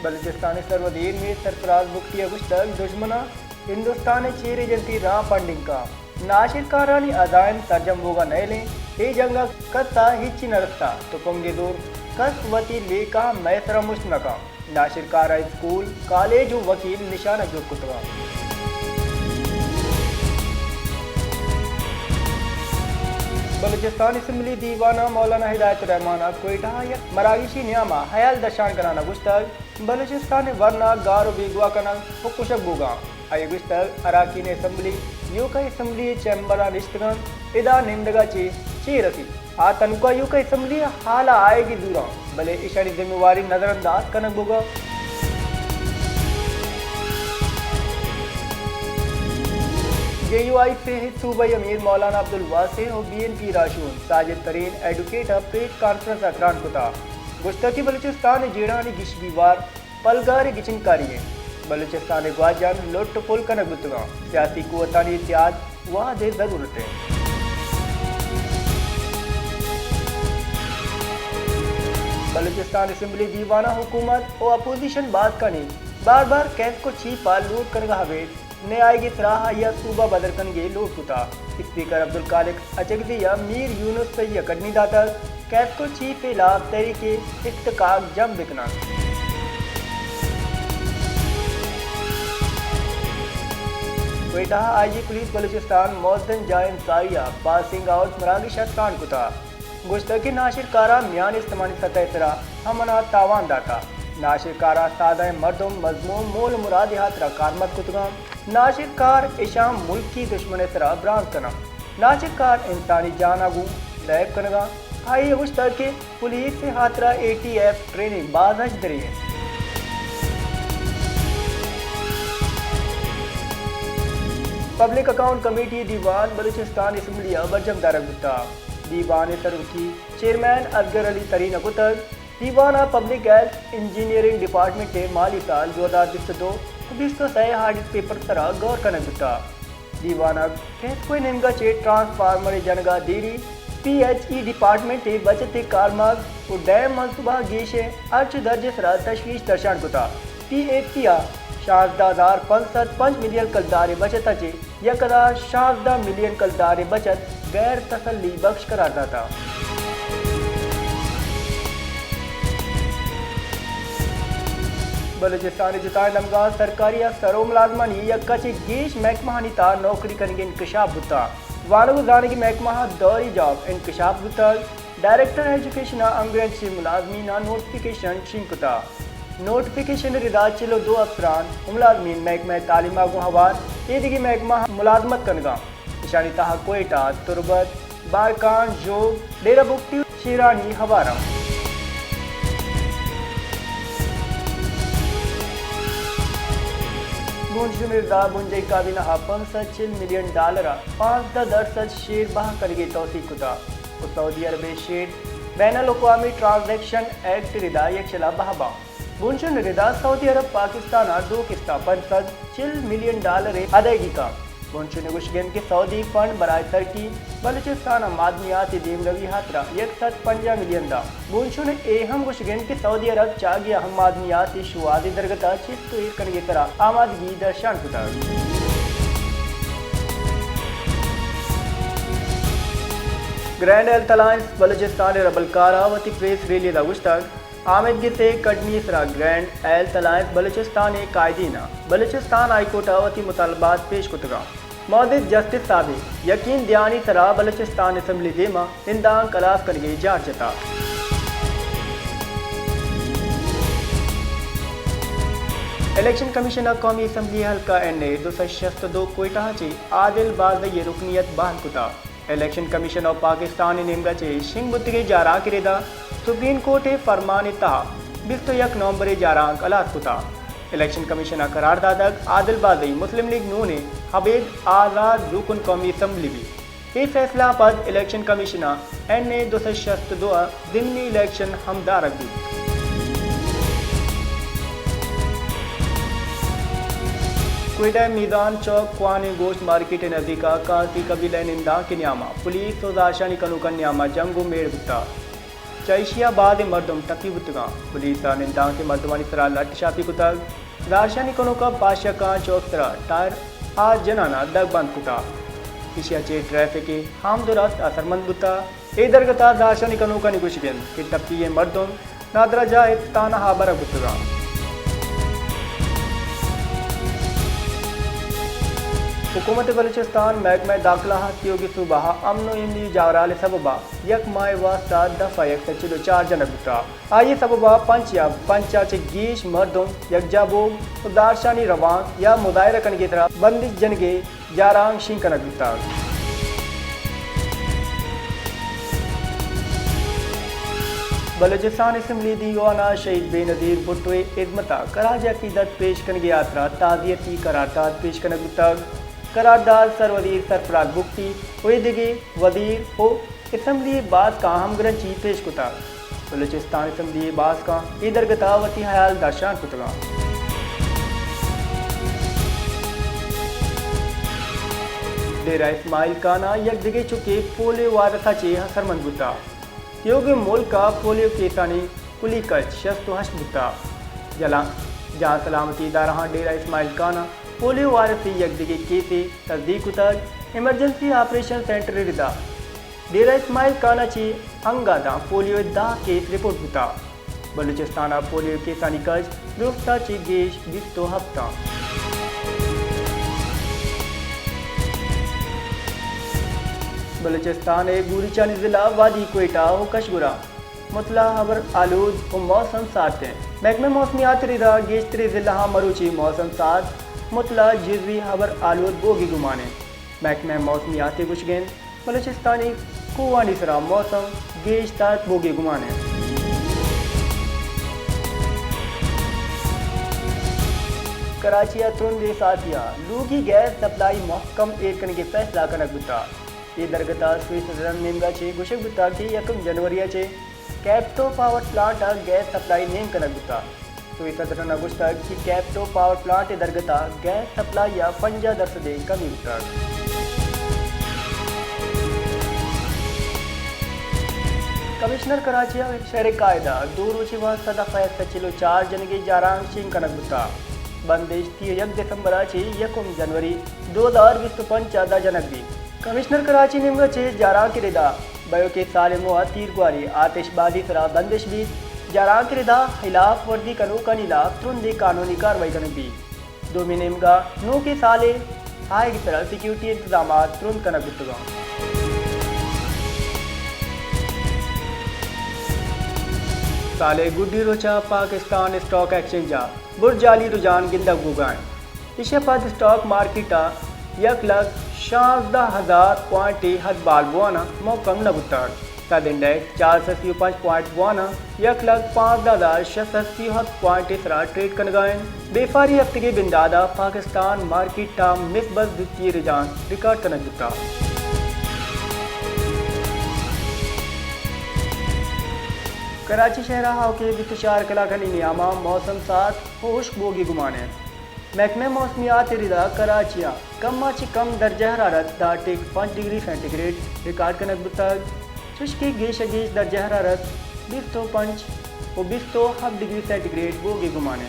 बलूचिस्तान सर्वदीन में सरफराज मुफ्ती अगुश्तक दुश्मना हिंदुस्तान चीर जंती रा फंडिंग का नाशिर कारानी अदायन तर्जम होगा नए लें हे जंगा कस्ता हिच्ची नरस्ता तो पंगे दूर कस वती लेका मैसरा मुश्नका नाशिर कारा स्कूल कॉलेज वकील निशाना जुर कुतवा बलूचिस्तान असम्बली दीवाना मौलाना हिदायत रहमाना कोयटा मरागिशी नियामा हयाल दशान कराना गुश्तक बलूचिस्तान वरना गारो बेगवा कना कुशक बुगा आये गुश्तक अराकीन असम्बली यूका असम्बली चैम्बरा निश्तगन इदा निंदगा चे रसी आ तनका यूका असम्बली हाला आएगी दूरा भले इशारी जिम्मेवारी नजरअंदाज कनक बुगा JUI से सूबाई अमीर मौलाना अब्दुल वासे और BNP राशून साजिद तरीन एडवोकेट प्रेस कॉन्फ्रेंस अकरान कुता गुश्तकी बलूचिस्तान जेड़ानी गिशगीवार पलगार गिचनकारी है बलूचिस्तान ग्वाजान लुट पुल कनक गुतगा सियासी कुवतानी इत्याद वादे जरूरत है। बलूचिस्तान असम्बली दीवाना हुकूमत और अपोजिशन बात का नहीं बार बार कैद को छीपा लूट कर हवे ने आएगी सराहा या सूबा बदरकन गे लूट कुता स्पीकर अब्दुल कालिक अचगदिया मीर यूनुस से यकड़नी दाता कैद को छीप इलाफ तरीके इत्तकाक जम बिकना कोयटा आईजी पुलिस बलूचिस्तान मौजन जायन सारिया पासिंग आउट मरागी शतकान कुता गुश्तकी नाशिर कारा मियान इस्तेमाली सतह तरा हमना तावान दाता नाशिर कारा सादा मर्दम मजमूम मोल मुराद हाथरा कारमत कुतगाम नाशिर कार इशाम मुल्क की दुश्मन तरा ब्रांज कना नाशिर कार इंसानी जान आगू लैब कनगा आई गुश्तर के पुलिस से हाथरा ATF ट्रेनिंग बाजज दरी है। पब्लिक अकाउंट कमेटी दीवान बलूचिस्तान असम्बलिया बरजम दारक गुत्ता दीवान तरुकी चेयरमैन असगर अली तरीन अकुतर दीवाना पब्लिक हेल्थ इंजीनियरिंग डिपार्टमेंट के माली साल 2022 हार्डिस पेपर तरह गौर करने गुत्ता दीवाना कैस कोई निमगा चे ट्रांसफार्मर जनगा देरी PHE डिपार्टमेंट के बचत कारमाग और डैम मनसूबा गेशे अर्च दर्जे सरा तशवीश दर्शान गुत्ता PHCA शाहदादार 5 मिलियन कलदारे बचत अचे यकदा शाहदा मिलियन कलदारे बचत गैर तसल्ली बख्श करार दाता। बलूचिस्तान जुतान नमगा सरकारी सरो मुलाजमानी यक्का चे गेश महकमा ता नौकरी करेंगे इंकशाफ बुता वानो जाने की महकमा दौरी जॉब इंकशाफ बुता डायरेक्टर एजुकेशन अंग्रेज से मुलाजमीना नोटिफिकेशन शिंकुता नोटिफिकेशन रिदा चिलो 2 अफसरान मुलाजमीन महकमा तालीमा को हवार एदिगी महकमा मुलाजमत कनगा निशानी तहा कोयटा तुरबत बारकान जोग डेरा बुक्ति शिरानी हवारा बुंशुनिर्दा बुंजई काबिना $5 मिलियन 5 शेर बाह करगे तौसीक कुता सऊदी अरब शेर बैनुल अक़वामी ट्रांजैक्शन एक्ट रिदा यक्षला बहबा बुंशुन रिदा सऊदी अरब पाकिस्तान 2 किस्ता $5 मिलियन अदायगी का बुंशुन गुशगेन के सऊदी फंड बराए तरक्की बलूचिस्तान मादनियात दीम रवी हात्रा 150 मिलियन दा बुंशुन एहम गुशगेन के सऊदी अरब चागिया हम मादनियात शुआदी दरगता चिस्तु एक करगे तरह आमादगी दर्शान कुता ग्रैंड हेल्थ अलायंस बलूचिस्तान रबलकारा वती प्रेस रैली दा गुश्तक आमदगी से कटनी सरा ग्रैंड हेल्थ अलायंस बलूचिस्तान कायदीना बलूचिस्तान हाईकोर्ट वती मुतालबात पेश कुतगा मौजूद जस्टिस साबिक यकीन दयानी सरा बलूचिस्तान असम्बली देमा इंदान कलास करगे जार जता इलेक्शन कमीशन कौमी असम्बली हल्का NA 262 कोयटा चे आदिल बाज़ रुकनीत बहाल कुता इलेक्शन कमीशन ऑफ पाकिस्तान निमगा चे शिंग बुतगे जारा किरेदा सुप्रीम कोर्ट फरमान तहा 21 नवंबर जारा अलास कुता इलेक्शन कमीशन करारदादक आदिल बाज़ी मुस्लिम लीग नू ने हबीब आज़ाद रुकन कौमी असम्बली भी ये फैसला पद इलेक्शन कमीशन NA 262 ज़िमनी इलेक्शन हमदार दी कोयटा मीदान चौक क्वाने गोश्त मार्केट नज़दीका कासी कबीला निंदा के न्यामा पुलिस तो दाशानी कनु का न्यामा जंगो मेड़ गुत्ता चैशियाबाद मर्दम टकी बुतगा पुलिस निंदा के मर्दमानी सरा लट शापी कुतग दार्शनिक का पाशा का चौकतरा टायर आज जनाना दग बंद कुटा इशियाचे ट्रैफिक हम दुरास्त असरमंद बुता ए दरगता दार्शनिक का निगुशिगन कि टप्पी मर्दम नादराजा ताना हाबर बुतगा हुकूमत बलूचिस्तान महकमा दाखिला की सुबह अमन इमनी जावराल सबबा यक माह वास्ता दफा यक तचिलो 4 जनक बुता आइए सबबा पंचाचे गीश मर्दों यकजाबोग दारशानी रवान या मुदायरा कन की तरह बंदिश जनगे जारांग शिंग कनक बुता बलूचिस्तान असम्बली दीवाना शहीद बेनज़ीर भुट्टो इज़्मता कराज अकीदत पेश कन यात्रा ताज़ियती करारदाद पेश कनक बुता करारदाद सरवजीर सरफराज बुख्ती वेदिगे वजीर हो असम्बली बास का हम ग्रंची पेश कुता बलूचिस्तान असम्बली बास का इदरगता वती हयाल दर्शान कुतगा डेरा इस्माइल काना यक दिगे चुके पोलियो वारसा चे हसरमंद बुता योग्य मुल्क का पोलियो केसानी कुली कच शस्तो हश बुता जला जहाँ सलामती दारहा डेरा इस्माइल काना पोलियो वायरस यकदिगे केसे तस्दीक उतग इमरजेंसी ऑपरेशन सेंटर रिदा डेरा इस्माइल काना ची अंगादा पोलियो दा केस रिपोर्ट बुता बलूचिस्तान पोलियो केसानी कच दुरुफ्ता ची गेश बिस्तो हफ्ता बलूचिस्तान गुरीचानी जिला वादी कोयटा हो कशगुरा मुतला हबर आलूद व मौसम साथ हैं महकमे मौसमियात रिदा गेशतरी जिला मरूची मौसम साथ मुतला जिजवी हबर आलूद बोगी गुमाने महकमे मौसमियात गुशगेन बलूचिस्तानी कुवानी सरा मौसम गेश तात बोगी गुमाने कराचिया तुंदे साथिया लूगी गैस सप्लाई महकम एक करने के फैसला कनक बुता ये दरगता स्विस सदर नेमगा चे गुशक बुता की 1 जनवरी चे captive power plant gas supply नेम कनक बुता स्विस सदर नगुस्ता की कैप्टो पावर प्लांट दरगता गैस सप्लाई या 50% कमी बुता कमिश्नर कराचिया शहर कायदा दो रोची वास्ता दफा सचिलो 4 जनगे जारांग शिंग कनक बुता बंदिश थी 1 दिसंबर चे 1 जनवरी 2025 जनक भी कमिश्नर कराची निम्गा चे जारा की रिदा बयो के साल मुआ तीर गुआरी आतिशबाजी सरा बंदिश भी जारा की रिदा खिलाफ वर्दी कनो का नीला तुरंत कानूनी कार्रवाई करने भी दो निम्गा नो के साले आए की तरह सिक्योरिटी इंतजाम तुरंत कनक गुत्तगा साले गुड्डी रोचा पाकिस्तान स्टॉक एक्सचेंजा बुरजाली रुझान गिंदा गुगान इशेपद स्टॉक मार्केटा 1,16,000 पॉइंट हद बाल बुआना मौकम नबुतार तद इंडेक्स 485 पॉइंट बुआना 1,05,680 पॉइंट इसरा ट्रेड कनगायन बेफारी हफ्ते के बिंदादा पाकिस्तान मार्केट टा मिसबस वित्तीय रुझान रिकॉर्ड कनक बुता कराची शहरा के बितशार कलाखनी नियामा मौसम साथ होश बोगी गुमाने महकमे मौसमियात रिदा कराचिया कम ची कम दर्जा हरारत 5 डिग्री सेंटीग्रेड रिकॉर्ड कनक बुतग चुश्की गेश दर्जा हरारत 20.5 और 20 डिग्री सेंटीग्रेड बोगी गुमाने